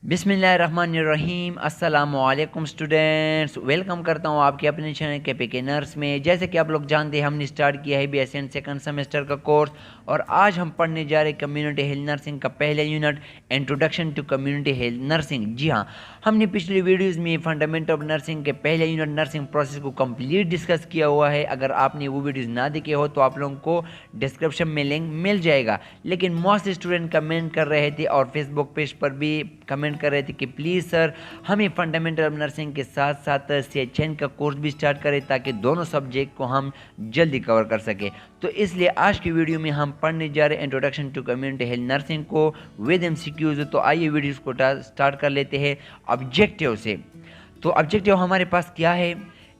बिस्मिल्लाहिर्रहमानिर्रहीम। अस्सलाम वालेकुम स्टूडेंट्स, वेलकम करता हूँ आपके अपने चैनल के नर्स में। जैसे कि आप लोग जानते हैं, हमने स्टार्ट किया है BSc सेकंड सेमेस्टर का कोर्स और आज हम पढ़ने जा रहे हैं कम्युनिटी हेल्थ नर्सिंग का पहला unit, introduction to community health nursing. जी हाँ, हमने पिछली वीडियोस में फंडामेंटल ऑफ नर्सिंग के पहले यूनिट नर्सिंग प्रोसेस को कंप्लीट डिस्कस किया हुआ है। अगर आपने वो वीडियोस ना देखे हो तो आप लोगों को डिस्क्रिप्शन में लिंक मिल जाएगा। लेकिन मोस्ट स्टूडेंट कमेंट कर रहे थे और फेसबुक पेज पर भी कमेंट कर रहे थे कि प्लीज़ सर हमें फंडामेंटल ऑफ नर्सिंग के साथ साथ CHN का कोर्स भी स्टार्ट करें ताकि दोनों सब्जेक्ट को हम जल्दी कवर कर सके। तो इसलिए आज की वीडियो में हम पढ़ने जा रहे हैं introduction to community health nursing को विद MCQs। तो आइए वीडियोस को स्टार्ट कर लेते हैं ऑब्जेक्टिव से। तो ऑब्जेक्टिव हमारे पास क्या है?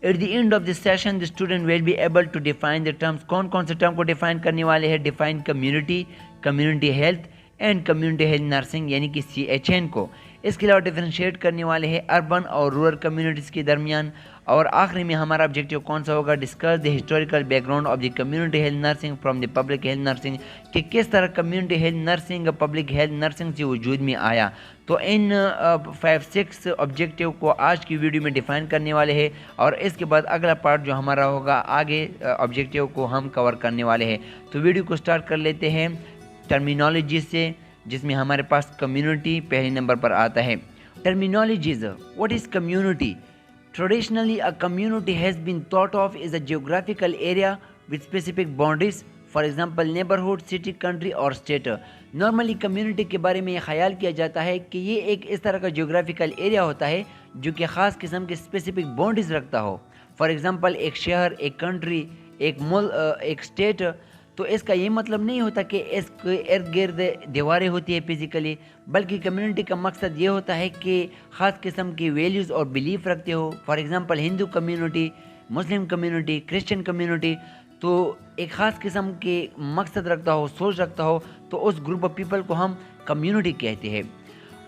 At the end of this session the student will be able to define the terms. कौन कौन से टर्म को डिफाइन करने वाले हैं? Define community, community health and community health nursing यानी कि CHN को। इसके अलावा डिफरेंशिएट करने वाले हैं अर्बन और रूरल कम्युनिटीज़ के दरमियान। और आखिरी में हमारा ऑब्जेक्टिव कौन सा होगा? Discuss the historical background of the community health nursing from the public health nursing, कि किस तरह community health nursing public health nursing से वजूद में आया। तो इन 5-6 ऑब्जेक्टिव को आज की वीडियो में डिफाइन करने वाले हैं और इसके बाद अगला पार्ट जो हमारा होगा आगे ऑब्जेक्टिव को हम कवर करने वाले हैं। तो वीडियो को स्टार्ट कर लेते हैं टर्मिनोलॉजी से, जिसमें हमारे पास कम्युनिटी पहले नंबर पर आता है। Terminologies, what is community? Traditionally a community has been thought of is a geographical area with specific boundaries, for example neighbourhood, city, country और स्टेट। नॉर्मली कम्युनिटी के बारे में ये ख्याल किया जाता है कि ये एक इस तरह का जियोग्राफिकल एरिया होता है जो कि ख़ास किस्म के स्पेसिफिक बाउंड्रीज रखता हो। फॉर एग्जांपल एक शहर, एक कंट्री, एक मुल्क, एक स्टेट। तो इसका ये मतलब नहीं होता कि इसके इर्द गिर्द दीवारें होती है फिज़िकली, बल्कि कम्युनिटी का मकसद ये होता है कि ख़ास किस्म की वैल्यूज़ और बिलीफ रखते हो। For example Hindu community, Muslim community, Christian community, तो एक ख़ास किस्म के मकसद रखता हो, सोच रखता हो, तो उस ग्रुप ऑफ पीपल को हम कम्युनिटी कहते हैं।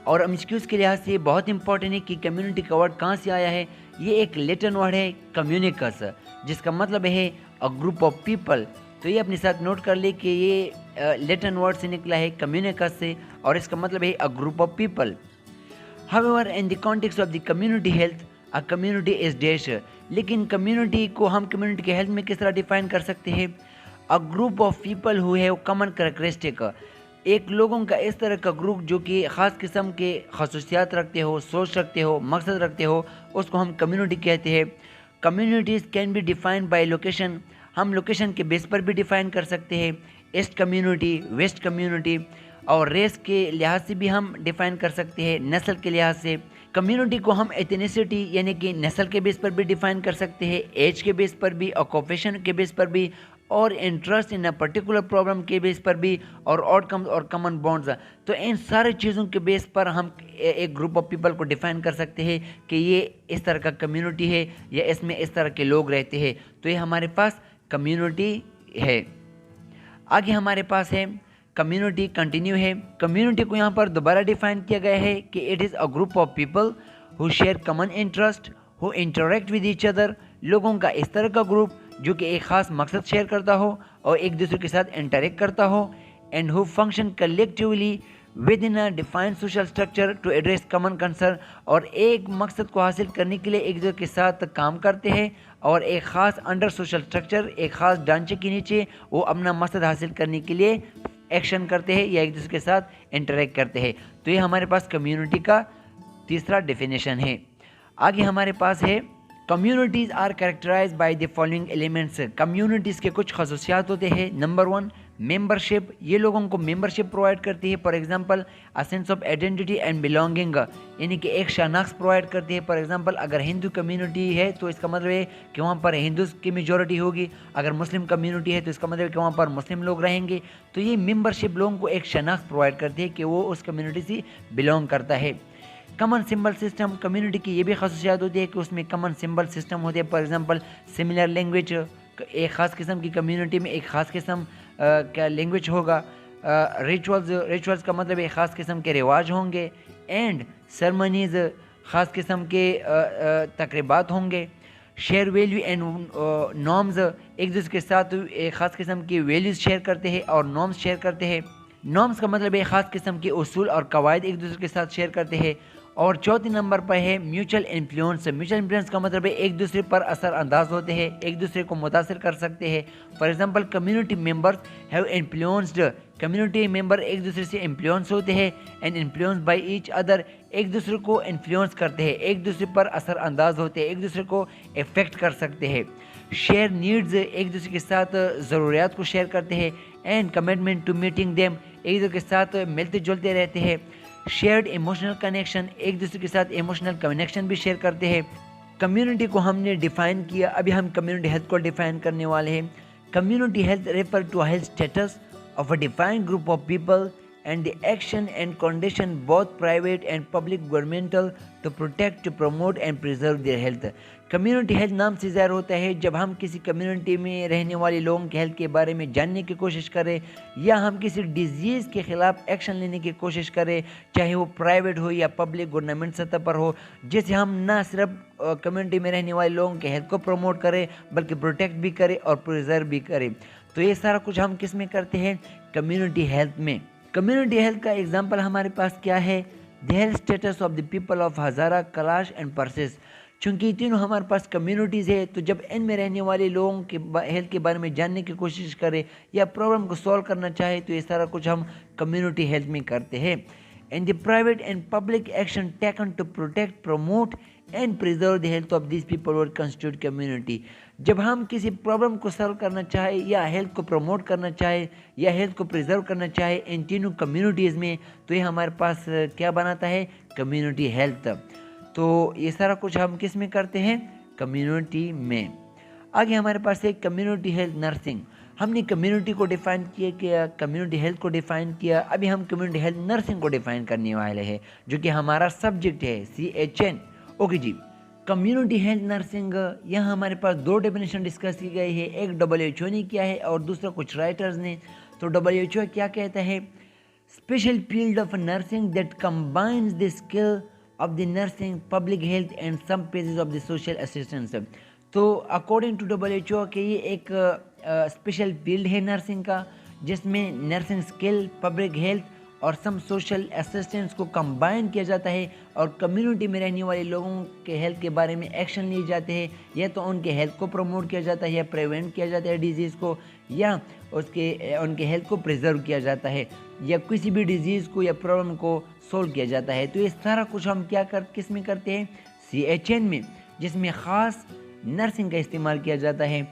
और MCQs के लिहाज से बहुत इंपॉर्टेंट है कि कम्युनिटी का वर्ड कहाँ से आया है। ये एक लैटिन वर्ड है कम्युनिकस, जिसका मतलब है अ ग्रुप ऑफ पीपल। तो ये अपने साथ नोट कर ले कि ये लैटिन वर्ड से निकला है कम्युनिकस से और इसका मतलब है a group of people. However in the context of the community health a community is dash. लेकिन कम्युनिटी को हम कम्युनिटी के हेल्थ में किस तरह डिफाइन कर सकते हैं? A group of people who have common characteristic, एक लोगों का इस तरह का ग्रुप जो कि ख़ास किस्म के खसूसियात रखते हो, सोच रखते हो, मकसद रखते हो, उसको हम कम्युनिटी कहते हैं। Communities can be defined by location, हम लोकेशन के बेस पर भी डिफ़ाइन कर सकते हैं। ईस्ट कम्युनिटी, वेस्ट कम्युनिटी, और रेस के लिहाज से भी हम डिफ़ाइन कर सकते हैं, नस्ल के लिहाज से। कम्युनिटी को हम एथनिसिटी यानी कि नस्ल के बेस पर भी डिफ़ाइन कर सकते हैं, एज के बेस पर भी, ऑक्यूपेशन के बेस पर भी, और interest in a particular problem के बेस पर भी, और आउटकम्स और कॉमन बॉन्ड्स। तो इन सारी चीज़ों के बेस पर हम एक ग्रुप ऑफ पीपल को डिफ़ाइन कर सकते हैं कि ये इस तरह का कम्युनिटी है या इसमें इस तरह के लोग रहते हैं। तो ये हमारे पास कम्युनिटी है। आगे हमारे पास है कम्युनिटी कंटिन्यू है। कम्युनिटी को यहाँ पर दोबारा डिफाइन किया गया है कि it is a group of people who share common interest, who interact with each other, लोगों का इस तरह का ग्रुप जो कि एक ख़ास मकसद शेयर करता हो और एक दूसरे के साथ इंटरेक्ट करता हो, and who function collectively within a defined social structure to address common concern, और एक मकसद को हासिल करने के लिए एक दूसरे के साथ काम करते हैं और एक ख़ास अंडर सोशल स्ट्रक्चर, एक ख़ास ढांचे के नीचे वो अपना मकसद हासिल करने के लिए एक्शन करते हैं या एक दूसरे के साथ इंटरेक्ट करते हैं। तो ये हमारे पास कम्युनिटी का तीसरा डेफिनेशन है। आगे हमारे पास है communities are characterise by the following elements. Communities के कुछ खसूसियात होते हैं। नंबर 1 मेंबरशिप, ये लोगों को मेंबरशिप प्रोवाइड करती है। For example a sense of identity and belonging, यानी कि एक शनाख्त प्रोवाइड करती है। फॉर एग्जांपल अगर हिंदू कम्युनिटी है तो इसका मतलब है कि वहाँ पर हिंदूज़ की मेजॉरिटी होगी, अगर मुस्लिम कम्युनिटी है तो इसका मतलब है कि वहाँ पर मुस्लिम लोग रहेंगे। तो ये मेंबरशिप लोगों को एक शनाख्त प्रोवाइड करती है कि वो उस कम्युनिटी से बिलोंग करता है। कॉमन सिंबल सिस्टम, कम्युनिटी की ये भी खसूसियात होती है कि उसमें कॉमन सिंबल सिस्टम होते हैं। फॉर एग्जांपल सिमिलर लैंग्वेज, एक ख़ास किस्म की कम्युनिटी में एक ख़ास किस्म का लैंग्वेज होगा। रिचुअल्स का मतलब एक ख़ास किस्म के रिवाज होंगे। एंड सेरेमनीज़, ख़ास किस्म के तकरीबात होंगे। शेयर वैल्यू एंड नॉर्म्स, एक दूसरे के साथ एक ख़ास किस्म की वैल्यूज़ शेयर करते हैं और नॉर्म्स शेयर करते हैं। नॉर्म्स का मतलब है ख़ास किस्म के उसूल और कवायद एक दूसरे के साथ शेयर करते हैं। और चौथे नंबर पर है म्यूचुअल इन्फ्लुएंस। म्यूचुअल इन्फ्लुएंस का मतलब है एक दूसरे पर असर अंदाज होते हैं, एक दूसरे को मुतासिर कर सकते हैं। For example community members have influenced. Community member एक दूसरे से इन्फ्लुएंस होते हैं and influence by each other, एक दूसरे को इन्फ्लुएंस करते हैं, एक दूसरे पर असर अंदाज होते हैं, एक दूसरे को इफेक्ट कर सकते हैं। शेयर नीड्स, एक दूसरे के साथ ज़रूरियात को शेयर करते हैं। And commitment to meeting them, एक दूसरे के साथ मिलते जुलते रहते हैं। शेयर्ड इमोशनल कनेक्शन, एक दूसरे के साथ इमोशनल कनेक्शन भी शेयर करते हैं। कम्युनिटी को हमने डिफाइन किया, अभी हम कम्युनिटी हेल्थ को डिफाइन करने वाले हैं। Community health refer to health status of a defined group of people and the action and condition both private and public governmental to protect, to promote and preserve their health. Community health नाम से ज़ाहिर होता है जब हम किसी community में रहने वाले लोगों के हेल्थ के बारे में जानने की कोशिश करें या हम किसी डिजीज़ के ख़िलाफ़ एक्शन लेने की कोशिश करें, चाहे वो प्राइवेट हो या पब्लिक गवर्नमेंट सतह पर हो, जिससे हम ना सिर्फ कम्युनिटी में रहने वाले लोगों के हेल्थ को प्रमोट करें बल्कि प्रोटेक्ट भी करें और प्रिजर्व भी करें। तो ये सारा कुछ हम किस में करते हैं? कम्युनिटी हेल्थ में। कम्युनिटी हेल्थ का एग्जांपल हमारे पास क्या है? The health status of the people of Hazara, Kalash and Parsis. चूँकि तीनों हमारे पास कम्युनिटीज़ है, तो जब इनमें रहने वाले लोगों के हेल्थ के बारे में जानने की कोशिश करें या प्रॉब्लम को सॉल्व करना चाहे तो ये सारा कुछ हम कम्युनिटी हेल्थ में करते हैं। And the private and public action taken to protect, promote and preserve the health of this people और कंस्टिट्यूट कम्युनिटी। जब हम किसी प्रॉब्लम को सॉल्व करना चाहे या हेल्थ को प्रमोट करना चाहे या हेल्थ को प्रिजर्व करना चाहे इन तीनों कम्युनिटीज़ में, तो ये हमारे पास क्या बनाता है? Community health. तो ये सारा कुछ हम किस में करते हैं? कम्युनिटी में। आगे हमारे पास है कम्युनिटी हेल्थ नर्सिंग। हमने कम्युनिटी को डिफ़ाइन किया, कम्युनिटी हेल्थ को डिफ़ाइन किया, अभी हम कम्युनिटी हेल्थ नर्सिंग को डिफ़ाइन करने वाले हैं जो कि हमारा सब्जेक्ट है CHN। ओके जी, कम्युनिटी हेल्थ नर्सिंग, यहाँ हमारे पास दो डेफिनेशन डिस्कस की गई है, एक WHO ने किया है और दूसरा कुछ राइटर्स ने। तो WHO क्या कहता है? Special field of nursing that combines the skill of the nursing, public health and some phases of the social assistance. तो अकॉर्डिंग टू WHO के ये एक स्पेशल फील्ड है नर्सिंग का, जिसमें नर्सिंग स्किल, पब्लिक हेल्थ और सम सोशल असिस्टेंस को combine किया जाता है और कम्युनिटी में रहने वाले लोगों के हेल्थ के बारे में एक्शन लिए जाते हैं। या तो उनके हेल्थ को प्रमोट किया जाता है या प्रिवेंट किया जाता है डिजीज़ को, या उनके हेल्थ को प्रिजर्व किया जाता है, या किसी भी डिजीज़ को या प्रॉब्लम को सोल्व किया जाता है। तो ये सारा कुछ हम किस में करते हैं? CHN में, जिसमें ख़ास नर्सिंग का इस्तेमाल किया जाता है।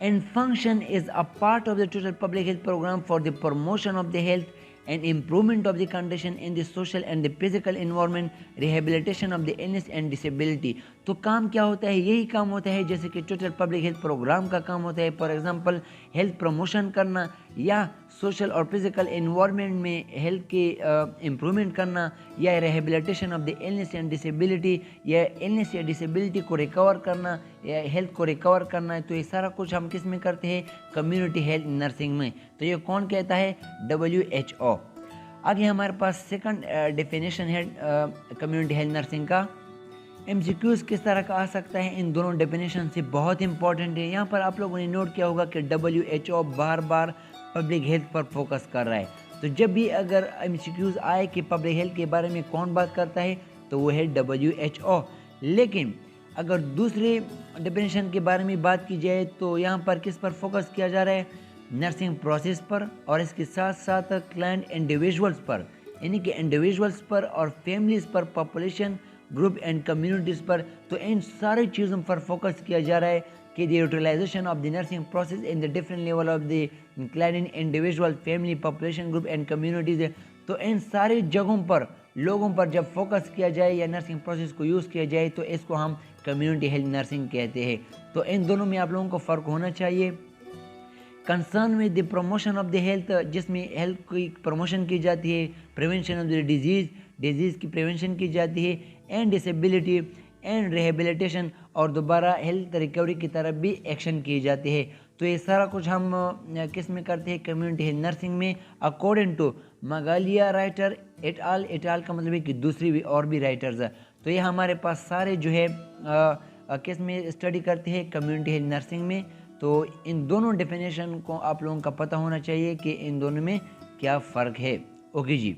And function is a part of the total public health programme for the promotion of the health and improvement of the condition in the social and the physical environment, rehabilitation of the illness and disability। तो काम क्या होता है? यही काम होता है जैसे कि टोटल पब्लिक हेल्थ प्रोग्राम का काम होता है। फॉर एग्जांपल हेल्थ प्रमोशन करना या सोशल और फिजिकल एनवायरनमेंट में हेल्थ के इम्प्रूवमेंट करना, या rehabilitation of the illness and disability, या इलनेस या डिसेबिलिटी को रिकवर करना या हेल्थ को रिकवर करना है। तो ये सारा कुछ हम किस में करते हैं? कम्युनिटी हेल्थ नर्सिंग में। तो ये कौन कहता है? WHO। आगे हमारे पास सेकंड डेफिनेशन है कम्युनिटी हेल्थ नर्सिंग का। MCQs किस तरह का आ सकता है? इन दोनों डेफिनेशन से बहुत इंपॉर्टेंट है। यहाँ पर आप लोगों ने नोट किया होगा कि WHO bar bar public health पर फोकस कर रहा है। तो जब भी अगर MCQs आए कि पब्लिक हेल्थ के बारे में कौन बात करता है, तो वो है WHO। लेकिन अगर दूसरे डेफिनेशन के बारे में बात की जाए तो यहाँ पर किस पर फोकस किया जा रहा है? नर्सिंग प्रोसेस पर और इसके साथ साथ क्लाइंट इंडिविजुअल्स पर, यानी कि इंडिविजुअल्स पर और फैमिलीज़ पर, पॉपुलेशन ग्रुप एंड कम्युनिटीज़ पर। तो इन सारी चीज़ों पर फोकस किया जा रहा है कि the utilisation of the nursing process in the different level of the client individual, family, population group and communities. तो इन सारी जगहों पर, लोगों पर जब फोकस किया जाए या नर्सिंग प्रोसेस को यूज़ किया जाए तो इसको हम कम्युनिटी हेल्थ नर्सिंग कहते हैं। तो इन दोनों में आप लोगों को फ़र्क होना चाहिए। Concern with the promotion of the health, जिसमें हेल्थ की प्रमोशन की जाती है, प्रिवेंशन ऑफ द डिजीज़ की प्रिवेंशन की जाती है, एंड डिसेबिलिटी एंड रिहेबिलिटेशन, और दोबारा हेल्थ रिकवरी की तरफ भी एक्शन किए जाते हैं। तो ये सारा कुछ हम किस में करते हैं? कम्युनिटी हेल्थ नर्सिंग में, अकॉर्डिंग टू मगालिया writer et al. Et al का मतलब है कि दूसरी भी और भी राइटर्स है। तो ये हमारे पास सारे जो है किस में स्टडी करते हैं? कम्युनिटी हेल्थ नर्सिंग में। तो इन दोनों डेफिनेशन को आप लोगों का पता होना चाहिए कि इन दोनों में क्या फ़र्क है। ओके जी,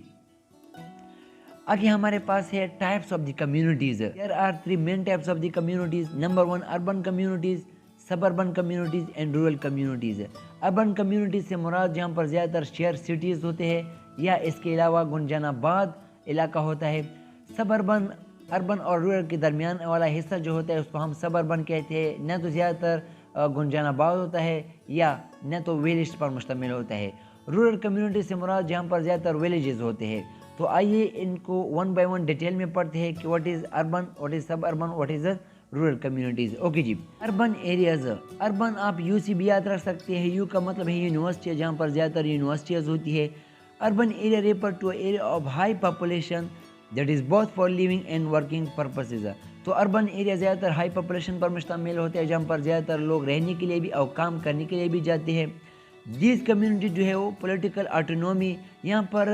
आगे हमारे पास है types of the communities. There are 3 main types of the communities. Number 1 urban communities, suburban communities and rural communities. Urban communities से मुराद जहाँ पर ज़्यादातर शेयर सिटीज़ होते हैं या इसके अलावा गुंजनाबाद इलाका होता है। सब अर्बन अर्बन और रूरल के दरमियान वाला हिस्सा जो होता है उसको हम सब अर्बन कहते हैं। न तो ज़्यादातर गुंजनाबाद होता है या न तो विलेज पर मुश्तमिल होता है। रूरल कम्युनिटी से मुराद जहाँ पर ज़्यादातर विलेजेस होते हैं। तो आइए इनको वन बाय वन डिटेल में पढ़ते हैं कि what is urban, what is suburban, what is rural communities. Okay जी, अर्बन एरियाज़। अर्बन आप यू सी भी याद रख सकते हैं। यू का मतलब है यूनिवर्सिटी, जहाँ पर ज़्यादातर यूनिवर्सिटीज़ होती है। Urban area refer to area of high population that is both for living and working purposes. तो अर्बन एरिया ज़्यादातर हाई पॉपुलेशन पर मुश्तमिल होते हैं, जहाँ पर ज़्यादातर लोग रहने के लिए भी और काम करने के लिए भी जाते हैं। दिस कम्युनिटी जो है वो पॉलिटिकल ऑटोनॉमी, यहाँ पर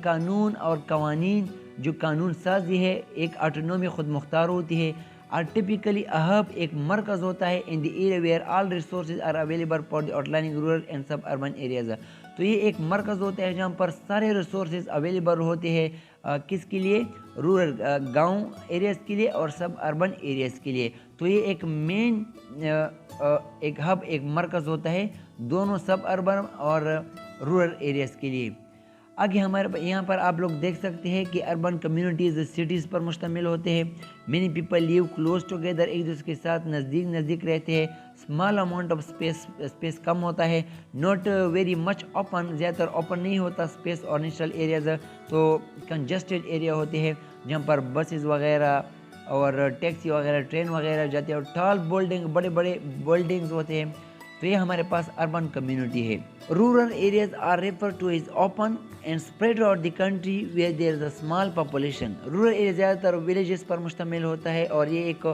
कानून और कवानीन जो कानून साजी है एक ऑटोनॉमी खुद मुख्तार होती है। और टिपिकली हब एक मरकज़ होता है in the area where all resources are available for the outlining rural and suburban areas. तो ये एक मरकज़ होता है जहाँ पर सारे रिसोर्सेज अवेलेबल होते हैं किसके लिए, रूरल गांव एरियाज़ के लिए और सब अर्बन एरियाज़ के लिए। तो ये एक मेन एक हब एक मरकज़ होता है दोनों सब अर्बन और रूरल एरियाज़ के लिए। आगे हमारे यहाँ पर आप लोग देख सकते हैं कि अर्बन कम्युनिटीज़ सिटीज़ पर मुश्तमिल होते हैं। Many people live close together, एक दूसरे के साथ नज़दीक रहते हैं। स्मॉल अमाउंट ऑफ स्पेस कम होता है। नॉट वेरी मच ओपन, ज़्यादातर ओपन नहीं होता स्पेस और नेचुरल एरियाज़। तो कंजस्टेड एरिया होते हैं जहाँ पर बसेस वगैरह और टैक्सी वगैरह ट्रेन वगैरह जाते हैं और टॉल बिल्डिंग बड़े बड़े बिल्डिंग्स होते हैं। तो ये हमारे पास अर्बन कम्युनिटी है। Rural areas are refer to is open and spread out the country where there is a small population. Rural area ज़्यादातर विलेजेस पर मुश्तमिल होता है और ये एक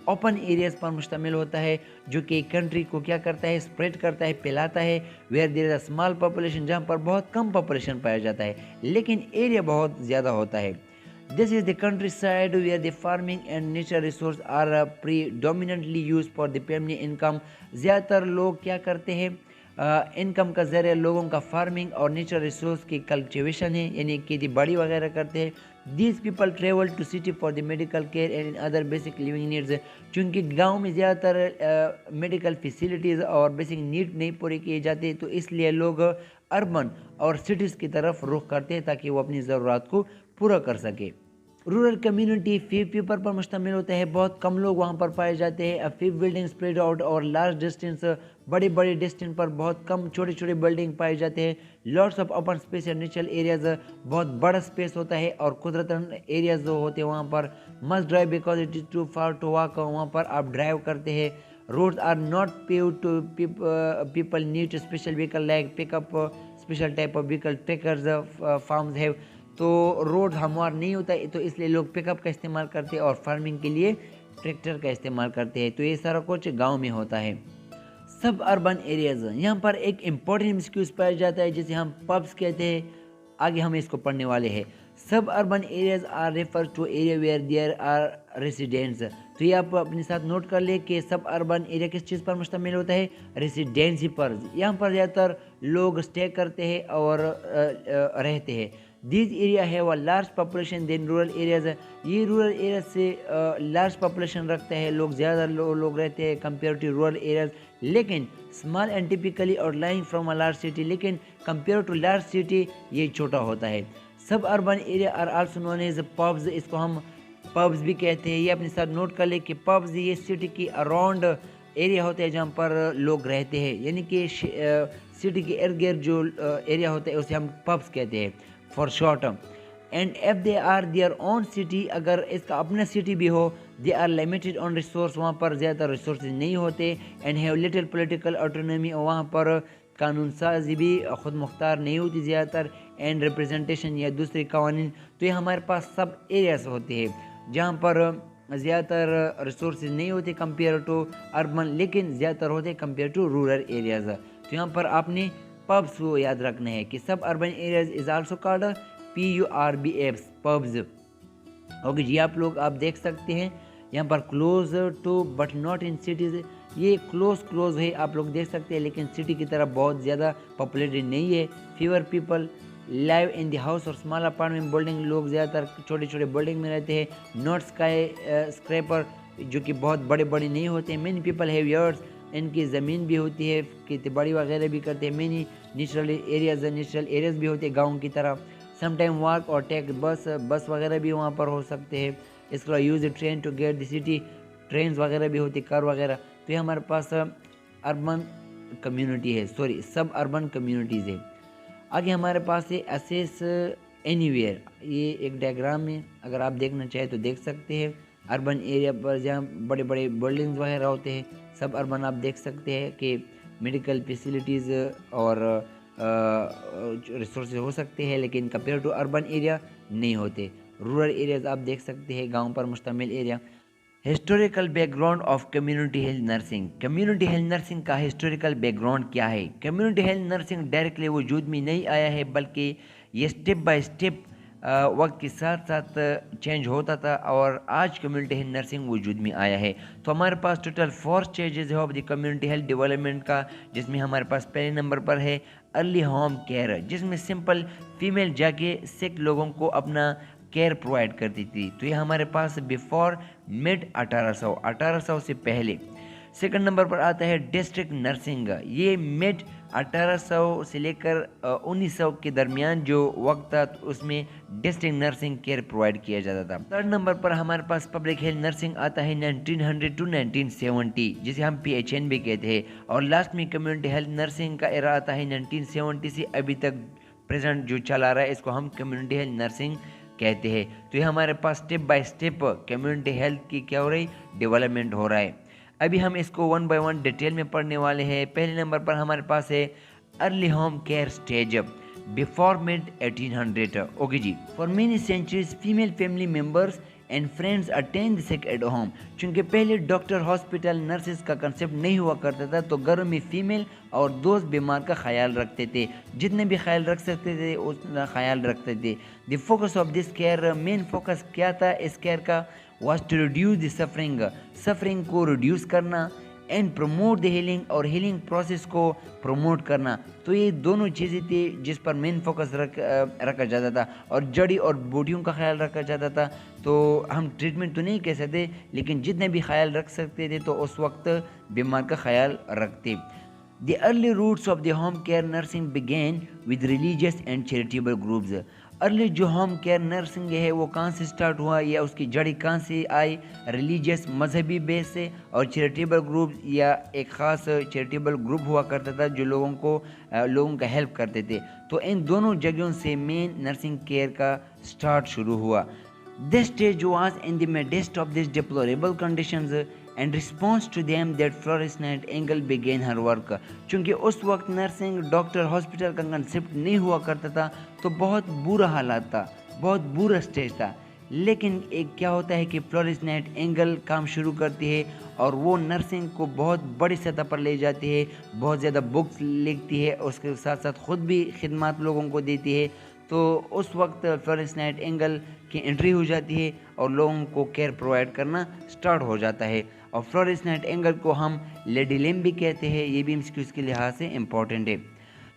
ओपन एरियाज पर मुश्तमिल होता है जो कि कंट्री को क्या करता है, स्प्रेड करता है, फैलाता है। Where there is a small population, जहाँ पर बहुत कम पॉपुलेशन पाया जाता है लेकिन एरिया बहुत ज़्यादा होता है। This is the countryside where the farming and natural resources are predominantly used for the family income। ज़्यादातर लोग क्या करते हैं, इनकम का ज़रिया लोगों का फार्मिंग और नेचुरल रिसोर्स की कल्टिवेशन है, यानी खेती बाड़ी वगैरह करते हैं। These people travel to city for the medical care and other basic living needs. चूँकि गांव में ज़्यादातर मेडिकल फैसिलिटीज़ और बेसिक नीड नहीं पूरी किए जाते तो इसलिए लोग अर्बन और सिटीज़ की तरफ रुख करते हैं ताकि वो अपनी ज़रूरत को पूरा कर सके। रूरल कम्युनिटी फीव पीपल पर मुश्तमिल होता है, बहुत कम लोग वहाँ पर पाए जाते हैं। फीव बिल्डिंग स्प्रेड आउट और लार्ज डिस्टेंस, बड़े बड़े डिस्टेंस पर बहुत कम छोटे छोटे बिल्डिंग पाए जाते हैं। Lots of open space and natural areas, बहुत बड़ा स्पेस होता है और कुदरतन एरियाज जो होते हैं वहाँ पर must drive because it is too far to walk, वहाँ पर आप ड्राइव करते हैं। Roads are not paved to people need special vehicle like pickup, special type of vehicle trackers farms have. तो रोड हमवार नहीं होता है तो इसलिए लोग पिकअप का इस्तेमाल करते हैं और फार्मिंग के लिए ट्रैक्टर का इस्तेमाल करते हैं। तो ये सारा कुछ गांव में होता है। सब अर्बन एरियाज, यहाँ पर एक इम्पोर्टेंट एक्सक्यूज पाया जाता है जिसे हम पब्स कहते हैं। आगे हम इसको पढ़ने वाले हैं। Suburban areas are refer to area where there are residents. तो ये आप अपने साथ नोट कर ले कि सब अर्बन एरिया किस चीज़ पर मुश्तमिल होता है, रेसिडेंसी पर। यहाँ पर ज़्यादातर लोग स्टे करते हैं और रहते हैं। दिस एरिया है वो large population than rural areas. ये रूरल एरिया से लार्ज पॉपुलेशन रखता है, लोग ज़्यादा लोग रहते हैं कंपेयर टू रूरल एरियाज, लेकिन small and typically outline from a large city, लेकिन कंपेयर टू लार्ज सिटी ये छोटा होता है। Suburban area are also known as pubs, इसको हम पब्स भी कहते हैं। ये अपने साथ नोट कर ले कि पब्स ये सिटी की अराउंड एरिया होते हैं जहाँ पर लोग रहते हैं, यानी कि सिटी के इर्द गिर्द जो एरिया होता है उसे हम पब्स कहते हैं for short. And if they are their own city, अगर इसका अपना सिटी भी हो, they are limited on resource, वहाँ पर ज़्यादा रिसोर्सेज नहीं होते। And have little political autonomy, वहाँ पर कानून साजी भी ख़ुद मुख्तार नहीं होती ज़्यादातर। एंड रिप्रेजेंटेशन या दूसरे कवानीन। तो ये हमारे पास सब एरियाज होते हैं जहाँ पर ज़्यादातर रिसोर्सेज नहीं होते कंपेयर टू अर्बन, लेकिन ज़्यादातर होते कंपेयर टू रूरल एरियाज़। तो यहाँ पर आपने पब्स को याद रखना है कि suburban areas is also called PURBs PURBs. Okay जी, आप लोग आप देख सकते हैं यहाँ पर close to but not in cities, ये क्लोज है आप लोग देख सकते हैं, लेकिन सिटी की तरफ बहुत ज़्यादा पॉपुलेटेड नहीं है। Fever people live in the house और स्मॉल अपार्टमेंट बिल्डिंग, लोग ज़्यादातर छोटे छोटे बिल्डिंग में रहते हैं। नॉट स्काई स्क्रैपर, जो कि बहुत बड़े बड़े नहीं होते हैं। मेनी पीपल हैव यार्ड्स, इनकी ज़मीन भी होती है, खेती बाड़ी वगैरह भी करते हैं। मेनी नेचुरल एरियाज़ भी होते हैं गाँव की तरह। सम टाइम वॉक और टेक बस वगैरह भी वहाँ पर हो सकते हैं। इसके अलावा use train to get the city, train वगैरह भी होती है, कार वगैरह। तो ये हमारे पास अर्बन कम्युनिटी है, सब अर्बन कम्युनिटीज़ है। आगे हमारे पास है असेस एनीवेयर, ये एक डायग्राम है, अगर आप देखना चाहें तो देख सकते हैं। अर्बन एरिया पर जहाँ बड़े बड़े बिल्डिंग्स वगैरह होते हैं, सब अर्बन आप देख सकते हैं कि मेडिकल फैसिलिटीज़ और रिसोर्सेज हो सकते हैं, लेकिन कंपेयर टू अर्बन एरिया नहीं होते। रूरल एरियाज आप देख सकते हैं, गांव पर मुश्तमिल area. Historical background of community health nursing. Community health nursing का हिस्टोरिकल बैकग्राउंड क्या है? कम्युनिटी हेल्थ नर्सिंग डायरेक्टली वजूद में नहीं आया है, बल्कि ये स्टेप बाय स्टेप वक्त के साथ साथ चेंज होता था, और आज कम्युनिटी हेल्थ नर्सिंग वजूद में आया है। तो हमारे पास टोटल 4 स्टेजेस है of the community health development का, जिसमें हमारे पास पहले नंबर पर है अर्ली होम केयर, जिसमें सिंपल फीमेल जाके सिक लोगों को अपना केयर प्रोवाइड करती थी। तो ये हमारे पास बिफोर मिड 1800 से पहले। सेकंड नंबर पर आता है डिस्ट्रिक्ट नर्सिंग, ये मिड 1800 से लेकर 1900 के दरमियान जो वक्त था, उसमें डिस्ट्रिक्ट नर्सिंग केयर प्रोवाइड किया जाता था। थर्ड नंबर पर हमारे पास पब्लिक हेल्थ नर्सिंग आता है 1900 टू 1970, जिसे हम PHN भी कहते हैं। और लास्ट में कम्युनिटी हेल्थ नर्सिंग का एरा आता है 1970 से अभी तक प्रेजेंट जो चला रहा है, इसको हम कम्युनिटी हेल्थ नर्सिंग कहते हैं। तो ये हमारे पास step by step community health की क्या हो रही, डेवलपमेंट हो रहा है। अभी हम इसको वन बाय वन डिटेल में पढ़ने वाले हैं। पहले नंबर पर हमारे पास है early home care stage before mid 1800। Okay ji. For many centuries female family members and friends attend the sick at home. चूँकि पहले डॉक्टर, हॉस्पिटल, नर्सेज का कंसेप्ट नहीं हुआ करता था, तो घरों में फीमेल और दोस्त बीमार का ख्याल रखते थे। जितने भी ख्याल रख सकते थे उतना ख्याल रखते थे। The focus of this care, main focus क्या था इस केयर का, was to reduce the suffering को रिड्यूस करना, एंड प्रमोट द हीलिंग, और हीलिंग प्रोसेस को प्रमोट करना। तो ये दोनों चीज़ें थी जिस पर मेन फोकस रखा जाता था। और जड़ी और बूटियों का ख्याल रखा जाता था। तो हम ट्रीटमेंट तो नहीं कह सकते, लेकिन जितने भी ख्याल रख सकते थे तो उस वक्त बीमार का ख्याल रखते। The early roots of the home care nursing began with religious and charitable groups. Early जो होम केयर नर्सिंग है वो कहाँ से स्टार्ट हुआ, या उसकी जड़ी कहाँ से आई? रिलीजियस, मजहबी बेस से, और चैरिटेबल ग्रुप, या एक ख़ास चैरिटेबल ग्रुप हुआ करता था जो लोगों का हेल्प करते थे। तो इन दोनों जगहों से मेन नर्सिंग केयर का स्टार्ट शुरू हुआ। This stage was in the midst of this deplorable conditions and response to them that Florence Nightingale began her work. चूँकि उस वक्त नर्सिंग, डॉक्टर, हॉस्पिटल का कंसेप्ट नहीं हुआ करता था, तो बहुत बुरा हालात था, बहुत बुरा स्टेज था। लेकिन एक क्या होता है कि फ्लोरेंस नाइटिंगेल काम शुरू करती है, और वो नर्सिंग को बहुत बड़ी सतह पर ले जाती है, बहुत ज़्यादा बुक्स लिखती है, उसके साथ साथ ख़ुद भी खिदमत लोगों को देती है। तो उस वक्त फ्लोरेंस नाइटिंगेल की एंट्री हो जाती है और लोगों को केयर प्रोवाइड करना स्टार्ट हो जाता है। और फ्लोरेंस नाइटिंगेल को हम लेडी लिम भी कहते हैं, ये भी MCQs के लिहाज से इम्पॉर्टेंट है।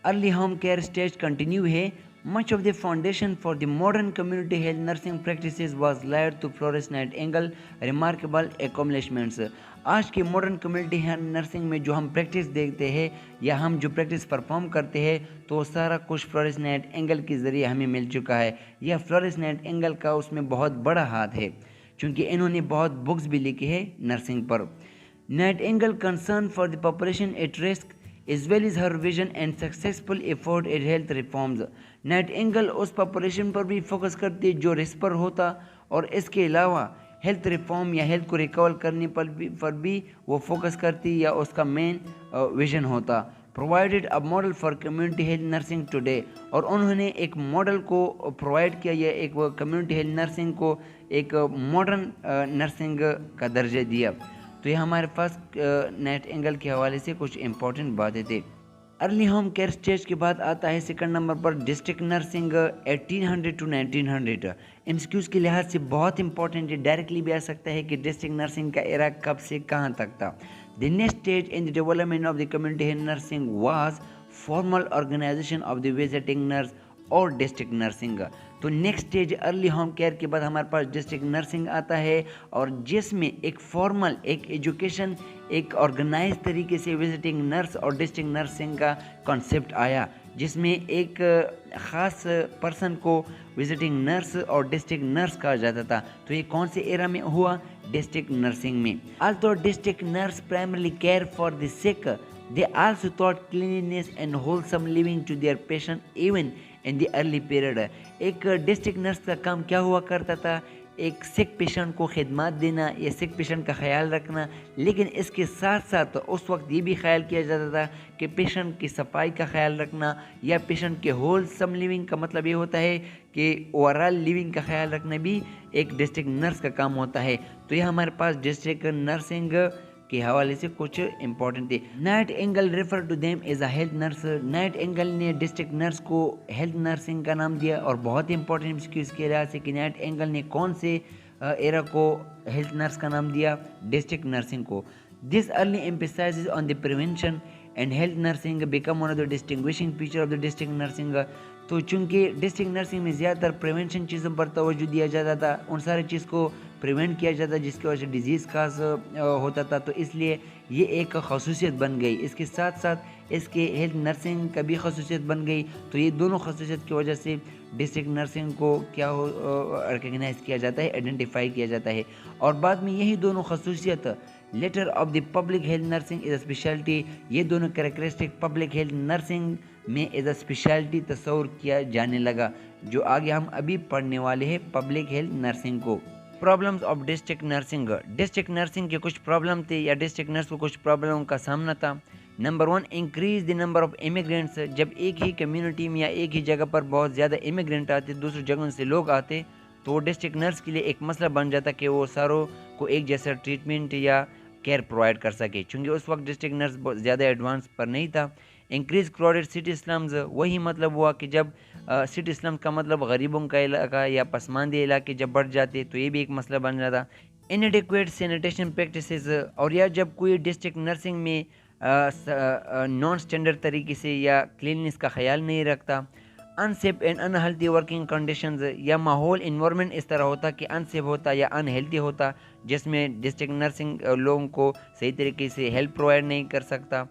Early home care stage continue है। Much of the foundation for the modern community health nursing practices was laid to Florence Nightingale remarkable accomplishments. आज के मॉडर्न कम्युनिटी हेल्थ नर्सिंग में जो हम प्रैक्टिस देखते हैं, या हम जो प्रैक्टिस परफॉर्म करते हैं, तो वो सारा कुछ फ्लोरेंस नाइटिंगेल के ज़रिए हमें मिल चुका है। यह फ्लोरेंस नाइटिंगेल का उसमें बहुत बड़ा हाथ है, क्योंकि इन्होंने बहुत बुक्स भी लिखी है नर्सिंग पर। Nightingale concern for the population at risk as well as her vision and successful effort at health reforms। Nightingale उस पॉपुलेशन पर भी फोकस करती है जो रिस्क पर होता, और इसके अलावा हेल्थ रिफॉर्म या हेल्थ को रिकवर करने पर भी वो फोकस करती, या उसका मेन विजन होता। Provided a model for community health nursing today, और उन्होंने एक मॉडल को प्रोवाइड किया, या एक कम्युनिटी हेल्थ नर्सिंग को एक मॉडर्न नर्सिंग का दर्जा दिया। तो ये हमारे पास नाइटिंगेल के हवाले से कुछ इंपॉर्टेंट बातें थे। अर्ली होम केयर स्टेज के बाद आता है सेकंड नंबर पर डिस्ट्रिक्ट नर्सिंग 1800 टू 1900। MCQs के लिहाज से बहुत इंपॉर्टेंट है, डायरेक्टली भी आ सकता है कि डिस्ट्रिक्ट नर्सिंग का एरा कब से कहाँ तक था। The next stage in the development of the community health nursing was formal organisation of the visiting nurse اور ڈسٹرکٹ نرسنگ۔ تو next stage early home care کے بعد ہمارے پاس ڈسٹرکٹ نرسنگ آتا ہے، اور جس میں ایک فارمل ایک ایجوکیشن ایک آرگنائز طریقے سے وزٹنگ نرس اور ڈسٹرکٹ نرسنگ کا کانسیپٹ آیا، جس میں ایک خاص پرسن کو وزٹنگ نرس اور ڈسٹرکٹ نرس کہا جاتا تھا۔ تو یہ کون سے ایرا میں ہوا؟ ڈسٹرکٹ نرسنگ میں۔ Although district nurse primarily care for the sick, they also taught cleanliness and wholesome living to their patient even in the early period۔ ایک ڈسٹرکٹ نرس کا کام کیا ہوا کرتا تھا؟ ایک سک پیشنٹ کو خدمات دینا یا سک پیشنٹ کا خیال رکھنا، لیکن اس کے ساتھ ساتھ اس وقت یہ بھی خیال کیا جاتا تھا کہ پیشنٹ کی صفائی کا خیال رکھنا، یا پیشنٹ کے ہولسم لیونگ کا مطلب یہ ہوتا ہے کہ اوورال لیونگ کا خیال رکھنا بھی ایک ڈسٹرکٹ نرس کا کام ہوتا ہے۔ تو یہ ہمارے پاس ڈسٹرکٹ نرسنگ کے حوالے سے کچھ امپورٹنٹ تھے۔ Nightingale refer to them as a health nurse, Nightingale نے ڈسٹرکٹ نرس کو ہیلتھ نرسنگ کا نام دیا، اور بہت امپورٹنٹ اس کے لحاظ سے کہ نائٹ اینگل نے کون سے ایرا کو ہیلتھ نرس کا نام دیا؟ ڈسٹرکٹ نرسنگ کو۔ دس early emphasizes on the prevention and health nursing become one of the distinguishing feature of the district nursing۔ تو چونکہ ڈسٹرکٹ نرسنگ میں زیادہ تر پریونشن چیزوں پر توجہ دیا جاتا تھا، ان سارے چیز کو پریونٹ کیا جاتا جس کی وجہ سے ڈیزیز کاز ہوتا تھا، تو اس لیے یہ ایک خصوصیت بن گئی۔ اس کے ساتھ ساتھ اس کے ہیلتھ نرسنگ کا بھی خصوصیت بن گئی، تو یہ دونوں خصوصیت کی وجہ سے ڈسٹرکٹ نرسنگ کو کیا ریکگنائز کیا جاتا ہے، آئیڈینٹیفائی کیا جاتا ہے۔ اور بعد میں یہی دونوں خصوصیت later of the public health nursing as a specialty, یہ دونوں کریکٹرسٹک پبلک ہیلتھ نرسنگ میں ایز اے اسپیشلٹی تصور کیا جانے لگا، جو آگے ہم ابھی پڑھنے والے ہیں پبلک ہیلتھ نرسنگ کو۔ Problems of district nursing, district nursing کے کچھ پرابلم تھے یا ڈسٹرکٹ نرس کو کچھ پرابلموں کا سامنا تھا۔ Number 1، increase the number of immigrants, جب ایک ہی کمیونٹی میں یا ایک ہی جگہ پر بہت زیادہ امیگرینٹ آتے، دوسری جگہوں سے لوگ آتے، تو وہ ڈسٹرکٹ نرس کے لیے ایک مسئلہ بن جاتا کہ وہ ساروں کو ایک جیسا ٹریٹمنٹ یا کیئر پرووائڈ کر سکے، چونکہ اس وقت ڈسٹرکٹ نرس بہت زیادہ ایڈوانس پر نہیں تھا۔ انکریز کراؤڈیڈ سٹی سلمز، وہی مطلب ہوا کہ جب سٹی سلم کا مطلب غریبوں کا علاقہ یا پسماندہ علاقے جب بڑھ جاتے تو یہ بھی ایک مسئلہ بن جاتا۔ انیڈیکویٹ سینیٹیشن پریکٹسز، اور یا جب کوئی ڈسٹرکٹ نرسنگ میں نان اسٹینڈرڈ طریقے سے یا کلیننس کا خیال نہیں رکھتا۔ انسیف اینڈ انہیلتھی ورکنگ کنڈیشنز، یا ماحول انوائرمنٹ اس طرح ہوتا کہ انسیف ہوتا یا انہیلتھی ہوتا، جس میں ڈسٹرکٹ نرسنگ لوگوں کو صحیح طریقے سے ہیلپ پرووائڈ نہیں کر سکتا۔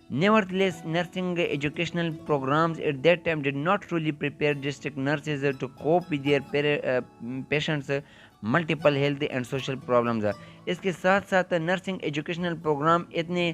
Nevertheless, nursing educational programs at that time did not truly prepare district nurses to cope with their patients' multiple health and social problems۔ اس کے ساتھ ساتھ نرسنگ ایجوکیشنل پروگرام اتنے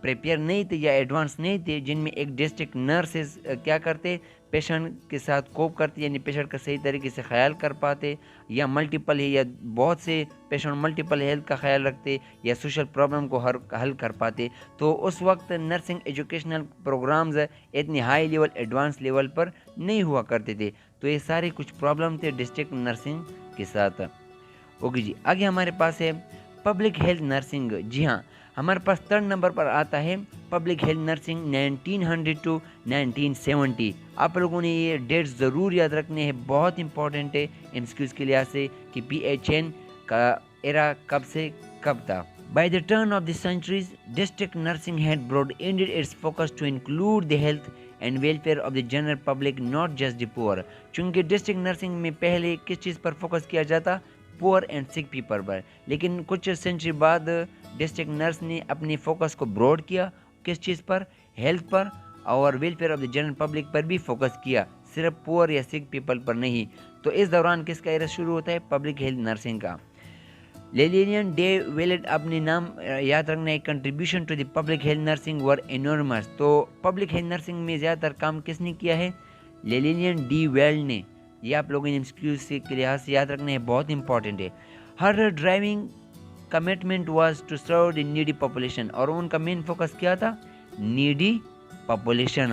پریپیئر نہیں تھے یا ایڈوانس نہیں تھے جن میں ایک ڈسٹرکٹ نرسز کیا کرتے، پیشنٹ کے ساتھ کوپ کرتے، یعنی پیشنٹ کا صحیح طریقے سے خیال کر پاتے، یا ملٹیپل ہے یا بہت سے پیشنٹ ملٹیپل ہیلتھ کا خیال رکھتے یا سوشل پرابلم کو حل کر پاتے۔ تو اس وقت نرسنگ ایجوکیشنل پروگرامز اتنی ہائی لیول ایڈوانس لیول پر نہیں ہوا کرتے تھے۔ تو یہ سارے کچھ پرابلم تھے ڈسٹرکٹ نرسنگ کے ساتھ۔ اوکے جی، آگے ہمارے پاس ہے پبلک ہیلتھ نرسنگ۔ جی ہاں، ہمارے پاس 3rd نمبر پر آتا ہے پبلک ہیلتھ نرسنگ 1900 to 1970۔ آپ لوگوں نے یہ ڈیٹ ضرور یاد رکھنے ہیں، بہت امپورٹنٹ ہے MCQs کے لحاظ سے کہ PHN کا ایرا کب سے کب تھا۔ By the turn of the centuries, district nursing had broadened its focus to include the health and welfare of the general public, not just the poor۔ چونکہ ڈسٹرکٹ نرسنگ میں پہلے کس چیز پر فوکس کیا جاتا؟ پور اینڈ سک people پر، لیکن کچھ سینچری بعد ڈسٹرکٹ نرس نے اپنی فوکس کو براڈ کیا، کس چیز پر؟ ہیلتھ پر اور welfare of the general public پر بھی فوکس کیا، صرف پور یا سک پیپل پر نہیں۔ تو اس دوران کس کا ایرا شروع ہوتا ہے؟ پبلک ہیلتھ نرسنگ کا۔ لیلین ڈے ویلٹ اپنے نام یاد رکھنا ہے، contribution to the public health nursing were enormous. تو پبلک ہیلتھ نرسنگ میں زیادہ تر کام کس نے کیا ہے؟ لیلین ڈی ویلڈ نے۔ یہ آپ لوگوں نے MCQs کے لحاظ سے یاد رکھنا ہے، بہت امپورٹنٹ ہے۔ ہر driving commitment was to serve the needy population, اور ان کا مین فوکس کیا تھا؟ Needy population.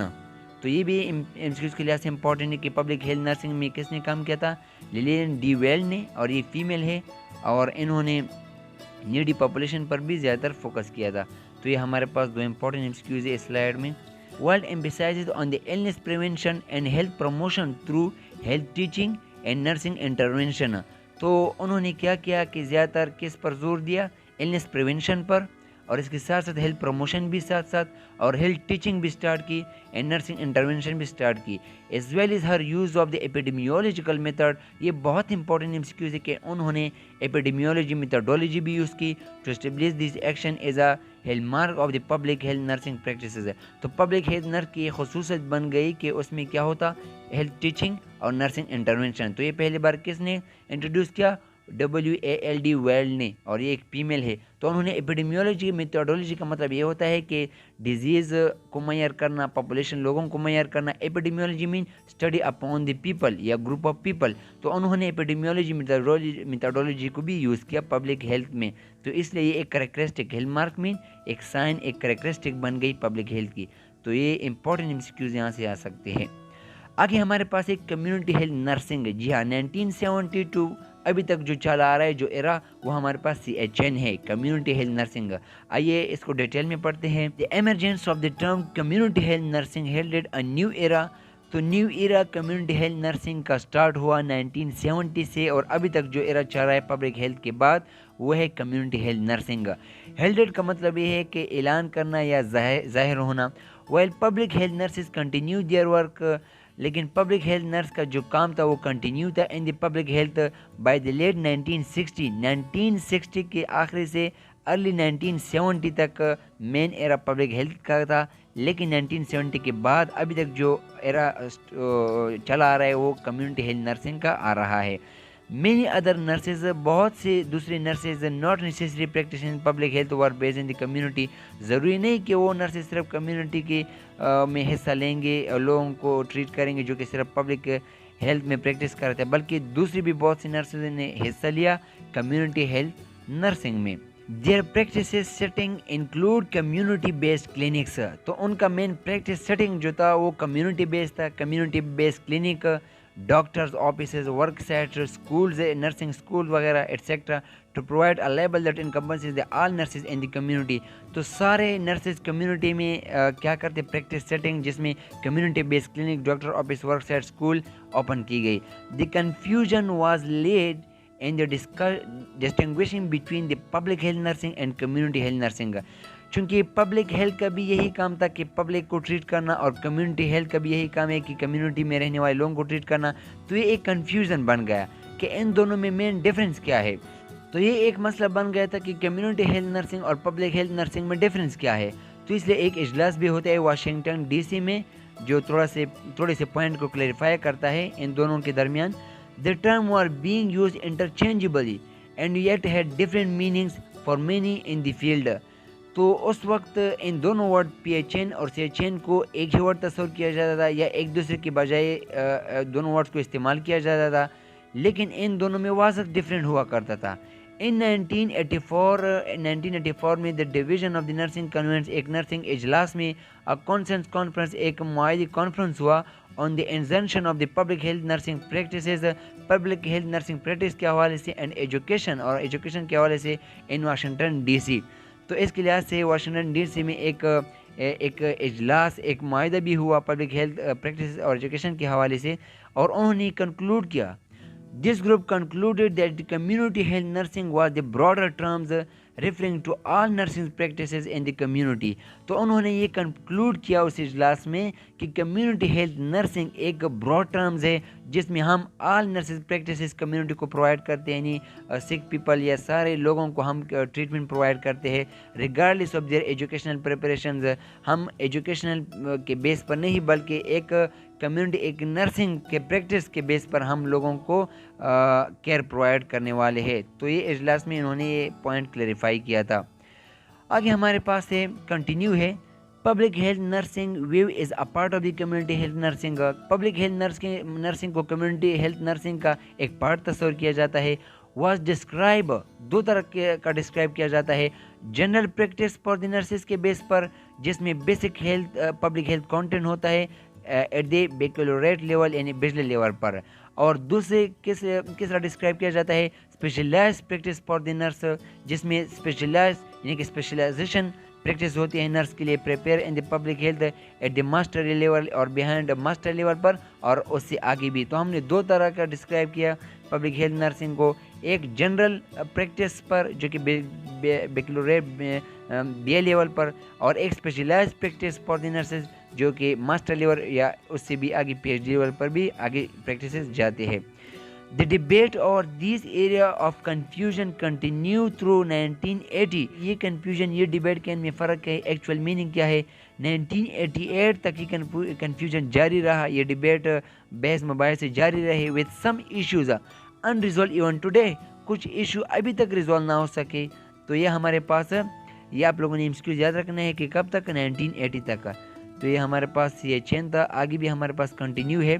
تو یہ بھی MCQs کے لحاظ سے امپورٹنٹ ہے کہ پبلک ہیلتھ نرسنگ میں کس نے کام کیا تھا؟ لیلین ڈی ویلڈ نے، اور یہ فیمیل ہے، اور انہوں نے نیڈی پاپولیشن پر بھی زیادہ تر فوکس کیا تھا۔ تو یہ ہمارے پاس 2 امپورٹنٹ MCQs ہے اس سلائیڈ میں۔ World emphasizes on the illness prevention and health promotion through health teaching and nursing intervention۔ تو انہوں نے کیا کیا کہ زیادہ تر کس پر زور دیا؟ illness prevention پر اور اس کے ساتھ ساتھ ہیلتھ پروموشن بھی ساتھ ساتھ اور ہیلتھ ٹیچنگ بھی سٹارٹ کی اینڈ نرسنگ انٹرونشن بھی سٹارٹ کی as well as her use of the epidemiological method. یہ بہت امپورٹنٹ MCQs ہے کہ انہوں نے ایپیڈیمیولوجی میتھڈولوجی بھی یوز کی to establish this action as a health mark of the public health nursing practices. تو پبلک ہیلتھ نرس کی خصوصیت بن گئی کہ اس میں کیا ہوتا ہیلتھ ٹیچنگ اور نرسنگ انٹرونشن. تو یہ پہلی بار کس نے انٹروڈیوس کیا؟ WALD ویلڈ نے, اور یہ ایک فیمیل ہے. تو انہوں نے ایپیڈیمیولوجی میتھڈولوجی کا مطلب یہ ہوتا ہے کہ ڈیزیز کو میئر کرنا, پاپولیشن لوگوں کو میئر کرنا. Epidemiology mean study upon the people یا گروپ آف پیپل. تو انہوں نے ایپیڈیمیولوجی میتھڈولوجی کو بھی یوز کیا پبلک ہیلتھ میں. تو اس لیے یہ ایک کریکٹرسٹک ہیلتھ مارک مین ایک سائن ایک کریکٹرسٹک بن گئی پبلک ہیلتھ کی. تو یہ امپورٹنٹ MCQs یہاں سے آ سکتے ہیں. آگے ہمارے پاس ایک کمیونٹی ہیلتھ نرسنگ. جی ہاں, 1972 ابھی تک جو چلا آ رہا ہے جو ایرا وہ ہمارے پاس CHN ہے, کمیونٹی ہیلتھ نرسنگ. آئیے اس کو ڈیٹیل میں پڑھتے ہیں. The emergence of the term community health nursing held a new era. تو new era community health nursing کا سٹارٹ ہوا 1970 سے, اور ابھی تک جو ایرا چل رہا ہے پبلک ہیلتھ کے بعد وہ ہے کمیونٹی ہیلتھ نرسنگ. ہیلڈ کا مطلب یہ ہے کہ اعلان کرنا یا ظاہر ہونا. While public health nurses continue their work, لیکن پبلک ہیلتھ نرس کا جو کام تھا وہ کنٹینیو تھا in the public health by the late 1960 کے آخری سے ارلی 1970 تک مین ایرا پبلک ہیلتھ کا تھا. لیکن 1970 کے بعد ابھی تک جو ایرا چلا آ رہا ہے وہ کمیونٹی ہیلتھ نرسنگ کا آ رہا ہے. مینی ادر نرسز, بہت سے دوسری nurses not necessary practice in public health were base in the community. ضروری نہیں کہ وہ نرسز صرف کمیونٹی کے میں حصہ لیں گے اور لوگوں کو ٹریٹ کریں گے جو کہ صرف پبلک ہیلتھ میں پریکٹس کرتے ہیں, بلکہ دوسری بھی بہت سی نرسز نے حصہ لیا کمیونٹی ہیلتھ نرسنگ میں. Their practices setting include community based clinics. تو ان کا مین پریکٹس سیٹنگ جو تھا وہ کمیونٹی بیسڈ تھا. Community based clinic, doctors offices, work sites, schools, nursing school وغیرہ etcetera to provide a label that encompasses the all nurses in the community. تو سارے نرسز کمیونٹی میں کیا کرتے پریکٹس سیٹنگ جس میں community based clinic, doctor office, work site, school open کی گئی. The confusion was lead in the distinguishing between the public health nursing and community health nursing. چونکہ پبلک ہیلتھ کا بھی یہی کام تھا کہ پبلک کو ٹریٹ کرنا, اور کمیونٹی ہیلتھ کا بھی یہی کام ہے کہ کمیونٹی میں رہنے والے لوگوں کو ٹریٹ کرنا. تو یہ ایک کنفیوژن بن گیا کہ ان دونوں میں مین ڈفرینس کیا ہے. تو یہ ایک مسئلہ بن گیا تھا کہ کمیونٹی ہیلتھ نرسنگ اور پبلک ہیلتھ نرسنگ میں ڈفرینس کیا ہے. تو اس لیے ایک اجلاس بھی ہوتا ہے واشنگٹن DC میں جو تھوڑے سے پوائنٹ کو کلیریفائی کرتا ہے ان دونوں کے درمیان. The term were being used interchangeably and yet had different meanings for many in the field. تو اس وقت ان دونوں ورڈ PHN اور CHN کو ایک ہی ورڈ تصور کیا جاتا تھا یا ایک دوسرے کے بجائے دونوں ورڈ کو استعمال کیا جاتا تھا, لیکن ان دونوں میں واضح ڈفرینٹ ہوا کرتا تھا. ان 1984 میں the division of the nursing convenes, ایک نرسنگ اجلاس میں کانسنس کانفرنس, ایک معاہدی کانفرنس ہوا on the intention of the public health nursing practices, public health nursing practice کے حوالے سے اینڈ ایجوکیشن, اور ایجوکیشن کے حوالے سے ان واشنگٹن DC. تو اس کے لحاظ سے واشنگٹن DC میں ایک اجلاس, ایک معاہدہ بھی ہوا پبلک ہیلتھ پریکٹس اور ایجوکیشن کے حوالے سے, اور انہوں نے کنکلوڈ کیا. This group concluded that the community health nursing was the broader terms referring to all nursing practices in the community. تو انہوں نے یہ کنکلوڈ کیا اس اجلاس میں کہ کمیونٹی ہیلتھ نرسنگ ایک براڈ ٹرمز ہے جس میں ہم آل نرسز پریکٹسز کمیونٹی کو پرووائڈ کرتے ہیں, یعنی سک پیپل یا سارے لوگوں کو ہم ٹریٹمنٹ پرووائڈ کرتے ہیں regardless of their educational preparations. ہم ایجوکیشنل کے بیس پر نہیں بلکہ ایک کمیونٹی, ایک نرسنگ کے پریکٹس کے بیس پر ہم لوگوں کو کیئر پرووائڈ کرنے والے ہیں. تو یہ اجلاس میں انہوں نے یہ پوائنٹ کلیریفائی کیا تھا. آگے ہمارے پاس ہے کنٹینیو ہے public health nursing view as a part of the community health nursing. Public health nursing کو کمیونٹی ہیلتھ نرسنگ کا ایک پارٹ تصور کیا جاتا ہے. واز ڈسکرائب, دو طرح کا ڈسکرائب کیا جاتا ہے. General practice for the nurses کے بیس پر جس میں basic health public health content ہوتا ہے ایٹ دی بیکلوریٹ لیول یعنی بجلی لیول پر, اور دوسرے کس طرح ڈسکرائب کیا جاتا ہے specialise practice for the nurse جس میں اسپیشلائز یعنی کہ اسپیشلائزیشن پریکٹس ہوتی ہے نرس کے لیے prepare in the public health at the master level اور بیہائنڈ ماسٹر لیول پر اور اس سے آگے بھی. تو ہم نے دو طرح کا ڈسکرائب کیا پبلک ہیلتھ نرسنگ کو, ایک جنرل پریکٹس پر جو کہ بیکلوریٹ BA لیول پر، اور ایک specialise practice for the nurses جو کہ ماسٹر لیول یا اس سے بھی آگے PhD لیول پر بھی آگے پریکٹسز جاتے ہیں۔ The debate over these area of confusion continue through 1980۔ یہ کنفیوژن، یہ ڈیبیٹ کے میں فرق ہے، ایکچوئل میننگ کیا ہے، 1988 تک یہ کنفیوژن جاری رہا، یہ ڈیبیٹ بحث مباحث سے جاری رہے، with some issues unresolved even today۔ کچھ ایشو ابھی تک ریزولو نہ ہو سکے۔ تو یہ ہمارے پاس، یہ آپ لوگوں نے ایمسکیوز یاد رکھنا ہے کہ کب تک، 1980 تک۔ تو یہ ہمارے پاس یہ چین تھا، آگے بھی ہمارے پاس کنٹینیو ہے۔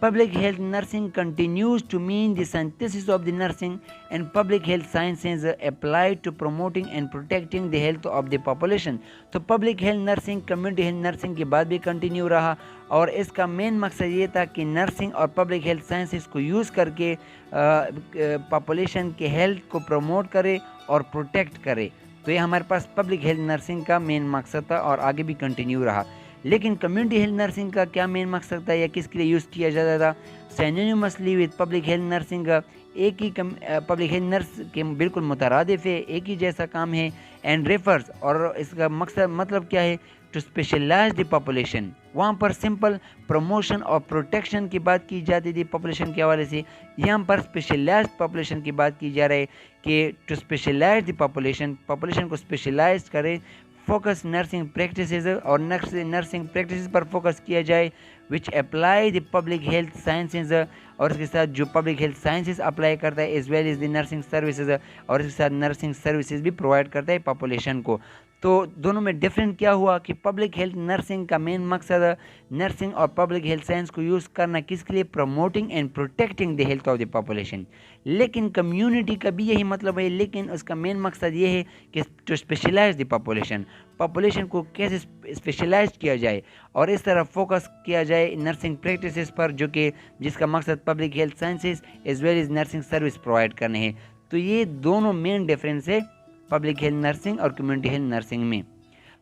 Public health nursing continues to mean the synthesis of the nursing and public health sciences applied to promoting and protecting the health of the population۔ تو public health nursing community health nursing کے بعد بھی continue رہا، اور اس کا مین مقصد یہ تھا کہ نرسنگ اور پبلک ہیلتھ سائنسز کو یوز کر کے پاپولیشن کے ہیلتھ کو پروموٹ کرے اور پروٹیکٹ کرے۔ تو یہ ہمارے پاس پبلک ہیلتھ نرسنگ کا مین مقصد تھا اور آگے بھی کنٹینیو رہا۔ لیکن کمیونٹی ہیلتھ نرسنگ کا کیا مین مقصد تھا یا کس کے لیے یوز کیا جاتا تھا؟ سینونیمسلی وتھ پبلک ہیلتھ نرسنگ، ایک ہی پبلک ہیلتھ نرس کے بالکل مترادف ہے، ایک ہی جیسا کام ہے، اینڈ ریفرز، اور اس کا مطلب کیا ہے، ٹو اسپیشلائز دی پاپولیشن۔ وہاں پر سمپل پروموشن اور پروٹیکشن کی بات کی جاتی تھی پاپولیشن کے حوالے سے، یہاں پر اسپیشلائز پاپولیشن کی بات کی جا رہی ہے کہ ٹو اسپیشلائز دی پاپولیشن کو اسپیشلائز کرے، فوکس نرسنگ پریکٹسز، اور نرسنگ پریکٹسز پر فوکس کیا جائے which apply the public health sciences, اور اس کے ساتھ جو پبلک ہیلتھ سائنسز اپلائی کرتا ہے as well as the nursing services, اور اس کے ساتھ نرسنگ سروسز بھی پرووائڈ کرتا ہے پاپولیشن کو۔ تو دونوں میں ڈفرینٹ کیا ہوا کہ پبلک ہیلتھ نرسنگ کا مین مقصد نرسنگ اور پبلک ہیلتھ سائنس کو یوز کرنا کس کے لیے، promoting and protecting the health of the population. لیکن کمیونٹی کا بھی یہی مطلب ہے، لیکن اس کا مین مقصد یہ ہے کہ ٹو اسپیشلائز دی پاپولیشن کو کیسے اسپیشلائز کیا جائے، اور اس طرح فوکس کیا جائے نرسنگ پریکٹسز پر، جو کہ جس کا مقصد public health sciences as well as nursing service provide کرنے ہیں۔ تو یہ دونوں مین ڈفرینس ہے پبلک ہیلتھ نرسنگ اور کمیونٹی ہیلتھ نرسنگ میں۔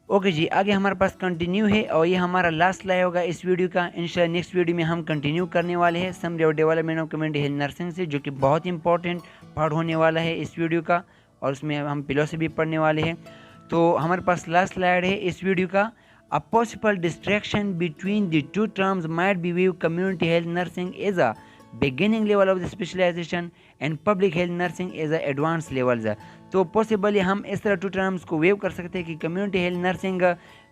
اوکے جی، آگے ہمارے پاس کنٹینیو ہے، اور یہ ہمارا لاسٹ لائے ہوگا اس ویڈیو کا۔ انشاءاللہ نیکسٹ ویڈیو میں ہم کنٹینیو کرنے والے ہیں سمری اور development of community health nursing سے، جو کہ بہت ہی امپورٹنٹ پارٹ ہونے والا ہے اس ویڈیو کا، اور اس میں ہم فلسفی بھی پڑھنے والے ہیں۔ تو ہمارے پاس لاسٹ سلائیڈ ہے اس ویڈیو کا، A possible distraction between the two terms might be viewed community health nursing as a beginning level of the specialization and public health nursing as a advanced levels۔ تو possibly ہم اس طرح two terms کو view کر سکتے ہیں کہ community health nursing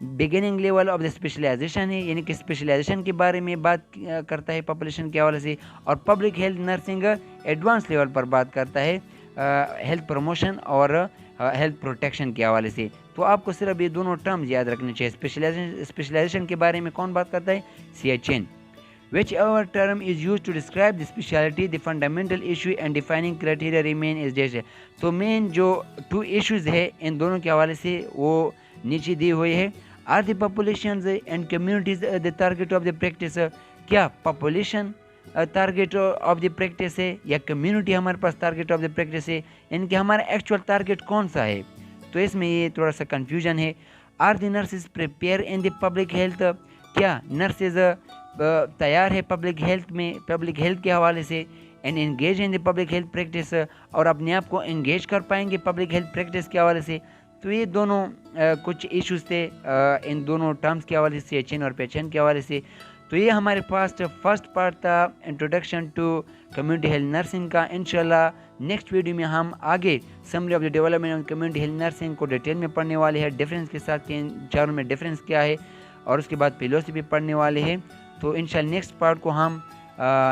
beginning level of the specialisation ہے، یعنی کہ اسپیشلائزیشن کے بارے میں بات کرتا ہے پاپولیشن کے حوالے سے، اور public health nursing advance level پر بات کرتا ہے ہیلتھ پروموشن اور ہیلتھ پروٹیکشن کے حوالے سے۔ تو آپ کو صرف یہ دونوں ٹرمز یاد رکھنے چاہیے۔ اسپیشلائزیشن کے بارے میں کون بات کرتا ہے؟ CHN۔ Whichever term is used to describe the specialty, the fundamental issue and defining criteria remain as dash ہے۔ تو مین جو ٹو ایشوز ہے ان دونوں کے حوالے سے وہ نیچے دی ہوئی ہے۔ Are the populations and communities the target of the practice؟ کیا population target of the practice ہے یا کمیونٹی ہمارے پاس ٹارگیٹ آف دی پریکٹس ہے، یعنی کہ ہمارا ایکچوئل ٹارگیٹ کون سا ہے؟ تو اس میں یہ تھوڑا سا کنفیوژن ہے۔ Are the nurses prepare in the public health? کیا نرسز تیار ہے پبلک ہیلتھ میں، پبلک ہیلتھ کے حوالے سے، and engage in the public health practice, اور اپنے آپ کو انگیج کر پائیں گے پبلک ہیلتھ پریکٹس کے حوالے سے؟ تو یہ دونوں کچھ ایشوز تھے ان دونوں ٹرمز کے حوالے سے، CHN اور PHN کے حوالے سے۔ تو یہ ہمارے پاس فرسٹ پارٹ تھا introduction to community health nursing کا۔ انشاءاللہ نیکسٹ ویڈیو میں ہم آگے summary of the development of community health nursing کو ڈیٹیل میں پڑھنے والے ہیں، ڈفرینس کے ساتھ کہ ان چاروں میں ڈفرینس کیا ہے، اور اس کے بعد فلسفی بھی پڑھنے والے ہیں۔ تو انشاءاللہ نیکسٹ پارٹ کو ہم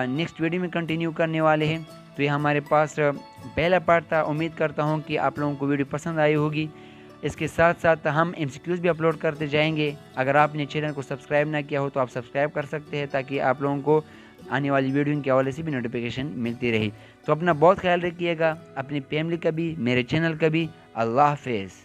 نیکسٹ ویڈیو میں کنٹینیو کرنے والے ہیں۔ تو یہ ہمارے پاس پہلا پارٹ تھا، امید کرتا ہوں کہ آپ لوگوں کو ویڈیو پسند آئی ہوگی۔ اس کے ساتھ ساتھ ہم MCQs بھی اپلوڈ کرتے جائیں گے۔ اگر آپ نے چینل کو سبسکرائب نہ کیا ہو تو آپ سبسکرائب کر سکتے ہیں، تاکہ آپ لوگوں کو آنے والی ویڈیو کے حوالے سے بھی نوٹیفیکیشن ملتی رہی۔ تو اپنا بہت خیال رکھیے گا، اپنی فیملی کا بھی، میرے چینل کا بھی۔ اللہ حافظ۔